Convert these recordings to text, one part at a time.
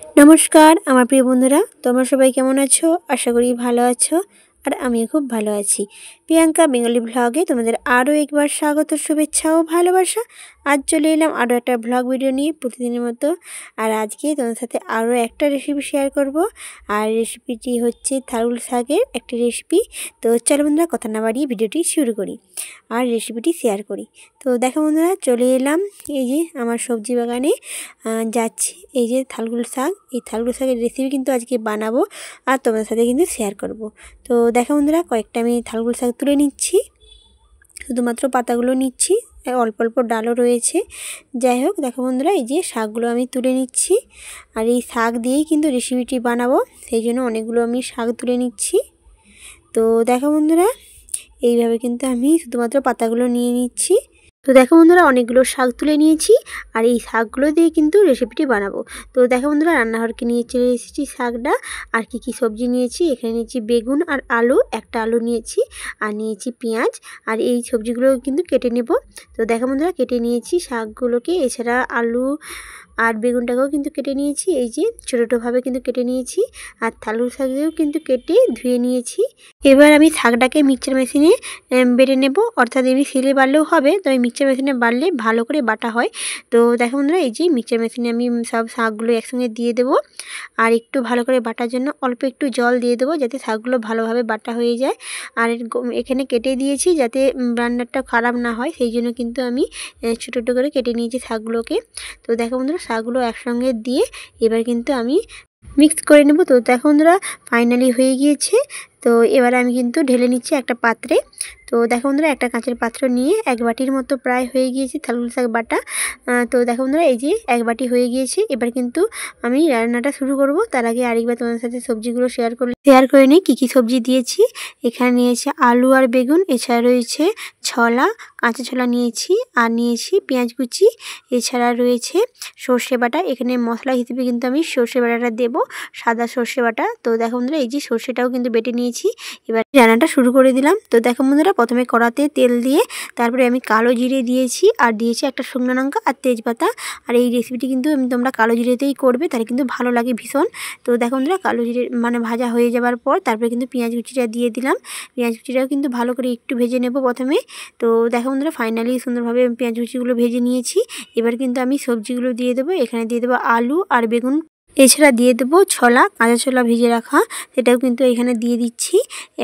नमस्कार আমার প্রিয় বন্ধুরা, তোমরা সবাই কেমন আছো? আশা করি ভালো আছো আর আমিও খুব ভালো আছি। প্রিয়াঙ্কা বেঙ্গলি ব্লগে তোমাদের আরও একবার স্বাগত, শুভেচ্ছা ও ভালোবাসা। আজ চলে এলাম আরও একটা ব্লগ ভিডিও নিয়ে প্রতিদিনের মতো। আর আজকে তোমাদের সাথে আরও একটা রেসিপি শেয়ার করব। আর রেসিপিটি হচ্ছে থারুল শাকের একটি রেসিপি। তো চলো বন্ধুরা, কথা না বাড়িয়ে ভিডিওটি শুরু করি আর রেসিপিটি শেয়ার করি। তো দেখো বন্ধুরা, চলে এলাম এই যে আমার সবজি বাগানে যাচ্ছি। এই যে থালগুল শাক, এই থালগুল শাকের রেসিপি কিন্তু আজকে বানাবো আর তোমাদের সাথে কিন্তু শেয়ার করব। তো দেখো বন্ধুরা, কয়েকটা আমি থালগুল শাক তুলে নিচ্ছি, শুধুমাত্র পাতাগুলো নিচ্ছি, অল্প অল্প ডালও রয়েছে। যাই হোক, দেখো বন্ধুরা, এই যে শাকগুলো আমি তুলে নিচ্ছি আর এই শাক দিয়েই কিন্তু রেসিপিটি বানাবো, সেই জন্য অনেকগুলো আমি শাক তুলে নিচ্ছি। তো দেখো বন্ধুরা, এইভাবে কিন্তু আমি শুধুমাত্র পাতাগুলো নিয়ে নিচ্ছি। তো দেখো বন্ধুরা, অনেকগুলো শাক তুলে নিয়েছি আর এই শাকগুলো দিয়ে কিন্তু রেসিপিটি বানাবো। তো দেখো বন্ধুরা, রান্নাঘরকে নিয়ে চলে এসেছি শাকটা। আর কি সবজি নিয়েছি, এখানে নিয়েছি বেগুন আর আলু, একটা আলু নিয়েছি, আর নিয়েছি পেঁয়াজ। আর এই সবজিগুলো কিন্তু কেটে নেব। তো দেখো বন্ধুরা, কেটে নিয়েছি শাকগুলোকে, এছাড়া আলু আর বেগুনটাকেও কিন্তু কেটে নিয়েছি, এই যে ছোটো ছোটোভাবে কিন্তু কেটে নিয়েছি। আর থালুর শাকও কিন্তু কেটে ধুয়ে নিয়েছি। এবার আমি শাকটাকে মিক্সচার মেশিনে বেটে নেব, অর্থাৎ এমনি শিলে বাটলেও হবে, তবে মিক্সচার মেশিনে বাটলে ভালো করে বাটা হয়। তো দেখো বন্ধুরা, এই যে মিক্সচার মেশিনে আমি সব শাকগুলো একসঙ্গে দিয়ে দেবো। আর একটু ভালো করে বাটার জন্য অল্প একটু জল দিয়ে দেবো, যাতে শাকগুলো ভালোভাবে বাটা হয়ে যায়। আর এখানে কেটে দিয়েছি যাতে রান্নাটা খারাপ না হয়, সেই জন্য কিন্তু আমি ছোটো ছোটো করে কেটে নিয়েছি শাকগুলোকে। তো দেখো বন্ধুরা, শাকগুলো একসঙ্গে দিয়ে এবার কিন্তু আমি মিক্স করে নেব। তো দেখো বন্ধুরা, ফাইনালি হয়ে গিয়েছে। তো এবার আমি কিন্তু ঢেলে নিচ্ছি একটা পাত্রে। তো দেখো বন্ধুরা, একটা কাঁচের পাত্র নিয়ে 1 বাটির মতো প্রায় হয়ে গিয়েছে থালগুল শাক বাটা। তো দেখো বন্ধুরা, এই যে 1 বাটি হয়ে গিয়েছে। এবার কিন্তু আমি রান্নাটা শুরু করব। তার আগে আরেকবার তোমাদের সাথে সবজিগুলো শেয়ার করে নিই কী সবজি দিয়েছি। এখানে নিয়েছি আলু আর বেগুন, এছাড়া রয়েছে ছোলা, কাঁচা ছোলা নিয়েছি, আর নিয়েছি পেঁয়াজ কুচি, এছাড়া রয়েছে সর্ষে বাটা। এখানে মশলা হিসেবে কিন্তু আমি সর্ষে বাটাটা দেবো, সাদা সর্ষে বাটা। তো দেখো বন্ধুরা, এই যে সর্ষেটাও কিন্তু বেটে নিয়েছি। এবার রান্নাটা শুরু করে দিলাম। তো দেখো বন্ধুরা, প্রথমে কড়াতে তেল দিয়ে তারপরে আমি কালো জিরে দিয়েছি, আর দিয়েছি একটা শুকনো লঙ্কা আর তেজপাতা। আর এই রেসিপিটি কিন্তু তোমরা কালো জিরেতেই করবে, তাহলে কিন্তু ভালো লাগে ভীষণ। তো দেখো বন্ধুরা, কালো জিরে মানে ভাজা হয়ে যাওয়ার পর তারপরে কিন্তু পেঁয়াজ কুচিটা দিয়ে দিলাম। পেঁয়াজ কুচিটাও কিন্তু ভালো করে একটু ভেজে নেব প্রথমে। তো দেখো বন্ধুরা, ফাইনালি সুন্দরভাবে পেঁয়াজ কুচিগুলো ভেজে নিয়েছি। এবার কিন্তু আমি সবজিগুলো দিয়ে দেবো। এখানে দিয়ে দেবো আলু আর বেগুন, এছাড়া দিয়ে দেবো ছোলা, কাঁচা ছোলা ভিজে রাখা, সেটাও কিন্তু এখানে দিয়ে দিচ্ছি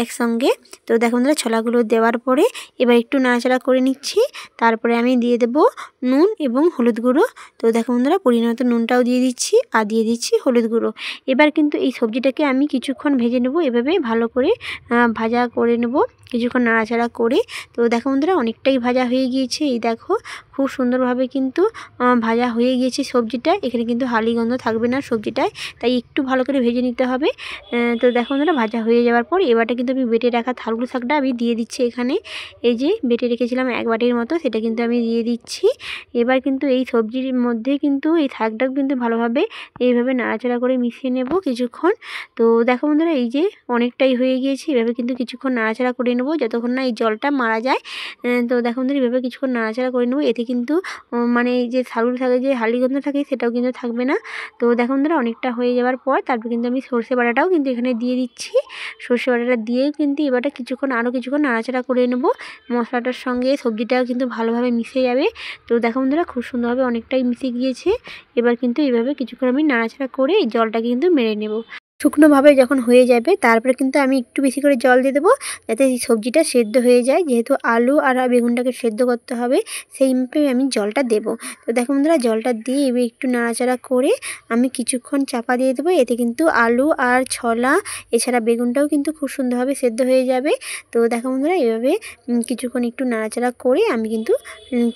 একসঙ্গে। তো দেখো বন্ধুরা, ছোলাগুলো দেওয়ার পরে এবার একটু নাড়াচাড়া করে নিচ্ছি। তারপরে আমি দিয়ে দেবো নুন এবং হলুদ গুঁড়ো। তো দেখো বন্ধুরা, পরিমাণ মতো নুনটাও দিয়ে দিচ্ছি আর দিয়ে দিচ্ছি হলুদ গুঁড়ো। এবার কিন্তু এই সবজিটাকে আমি কিছুক্ষণ ভেজে নেব, এভাবে ভালো করে ভাজা করে নেব, কিছুক্ষণ নাড়াচাড়া করে। তো দেখো বন্ধুরা, অনেকটাই ভাজা হয়ে গিয়েছে। এই দেখো, খুব সুন্দরভাবে কিন্তু ভাজা হয়ে গিয়েছে সবজিটা। এখানে কিন্তু হালি গন্ধ থাকবে না সবজিটায়, তাই একটু ভালো করে ভেজে নিতে হবে। তো দেখো বন্ধুরা, ভাজা হয়ে যাওয়ার পর এবারটা কিন্তু আমি বেটে রাখা থালগুল শাকটা আমি দিয়ে দিচ্ছি এখানে। এই যে বেটে রেখেছিলাম 1 বাটির মতো, সেটা কিন্তু আমি দিয়ে দিচ্ছি। এবার কিন্তু এই সবজির মধ্যে কিন্তু এই শাকটাও কিন্তু ভালোভাবে এইভাবে নাড়াচাড়া করে মিশিয়ে নেব কিছুক্ষণ। তো দেখো বন্ধুরা, এই যে অনেকটাই হয়ে গিয়েছে। এভাবে কিন্তু কিছুক্ষণ নাড়াচাড়া করে নেব যতক্ষণ না এই জলটা মারা যায়। তো দেখো বন্ধুরা, এভাবে কিছুক্ষণ নাড়াচাড়া করে নেব। এতে কিন্তু মানে এই যে থালগুল শাকের যে হালি গন্ধ থাকে সেটাও কিন্তু থাকবে না। তো দেখো বন্ধুরা, অনেকটা হয়ে যাওয়ার পর তারপর কিন্তু আমি সর্ষে বাটাটাও কিন্তু এখানে দিয়ে দিচ্ছি। সর্ষে বাটাটা দিয়েও কিন্তু এবারটা আরও কিছুক্ষণ নাড়াচাড়া করে নেব। মশলাটার সঙ্গে সবজিটাও কিন্তু ভালোভাবে মিশে যাবে। তো দেখো বন্ধুরা, খুব সুন্দরভাবে অনেকটাই মিশে গিয়েছে। এবার কিন্তু এইভাবে কিছুক্ষণ আমি নাড়াচাড়া করে এই জলটাকে কিন্তু মেরে নেব। শুকনোভাবে যখন হয়ে যাবে তারপরে কিন্তু আমি একটু বেশি করে জল দিয়ে দেবো, যাতে এই সবজিটা সেদ্ধ হয়ে যায়। যেহেতু আলু আর বেগুনটাকে সেদ্ধ করতে হবে, সেই মাপে আমি জলটা দেবো। তো দেখো বন্ধুরা, জলটা দিয়ে এবার একটু নাড়াচাড়া করে আমি কিছুক্ষণ চাপা দিয়ে দেবো। এতে কিন্তু আলু আর ছোলা, এছাড়া বেগুনটাও কিন্তু খুব সুন্দরভাবে সেদ্ধ হয়ে যাবে। তো দেখো বন্ধুরা, এভাবে কিছুক্ষণ একটু নাড়াচাড়া করে আমি কিন্তু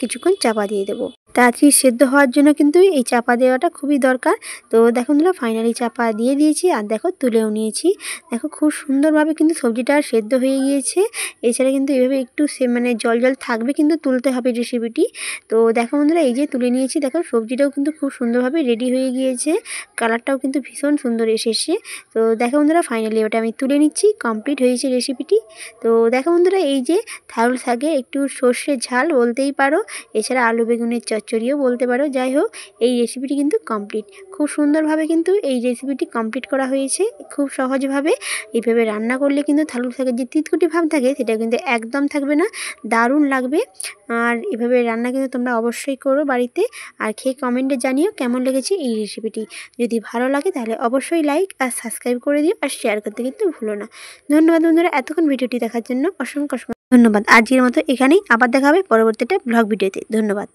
কিছুক্ষণ চাপা দিয়ে দেবো। তাড়াতাড়ি সেদ্ধ হওয়ার জন্য কিন্তু এই চাপা দেওয়াটা খুবই দরকার। তো দেখো বন্ধুরা, ফাইনালি চাপা দিয়ে দিয়েছি আর দেখো তুলেও নিয়েছি। দেখো, খুব সুন্দরভাবে কিন্তু সবজিটা সেদ্ধ হয়ে গিয়েছে। এছাড়া কিন্তু এভাবে একটু মানে জল জল থাকবে, কিন্তু তুলতে হবে রেসিপিটি। তো দেখো বন্ধুরা, এই যে তুলে নিয়েছি। দেখো, সবজিটাও কিন্তু খুব সুন্দরভাবে রেডি হয়ে গিয়েছে, কালারটাও কিন্তু ভীষণ সুন্দর এসেছে। তো দেখো বন্ধুরা, ফাইনালি ওটা আমি তুলে নিচ্ছি, কমপ্লিট হয়েছে রেসিপিটি। তো দেখো বন্ধুরা, এই যে থারুল শাকে একটু সর্ষের ঝাল বলতেই পারো, এছাড়া আলু বেগুনের চচ্চড়িও বলতে পারো। যাই হোক, এই রেসিপিটি কিন্তু কমপ্লিট। খুব সুন্দরভাবে কিন্তু এই রেসিপিটি কমপ্লিট করা হয়েছে, খুব সহজভাবে। এইভাবে রান্না করলে কিন্তু থালুক শাকের যে তিতকুটি ভাব থাকে সেটা কিন্তু একদম থাকবে না, দারুণ লাগবে। আর এভাবে রান্না কিন্তু তোমরা অবশ্যই করো বাড়িতে, আর খেয়ে কমেন্টে জানিও কেমন লেগেছে এই রেসিপিটি। যদি ভালো লাগে তাহলে অবশ্যই লাইক আর সাবস্ক্রাইব করে দিও, আর শেয়ার করতে কিন্তু ভুলো না। ধন্যবাদ বন্ধুরা এতক্ষণ ভিডিওটি দেখার জন্য, অসংখ্য ধন্যবাদ। আজকের মতো এখানেই, আবার দেখা হবে পরবর্তীটা ব্লগ ভিডিওতে। ধন্যবাদ।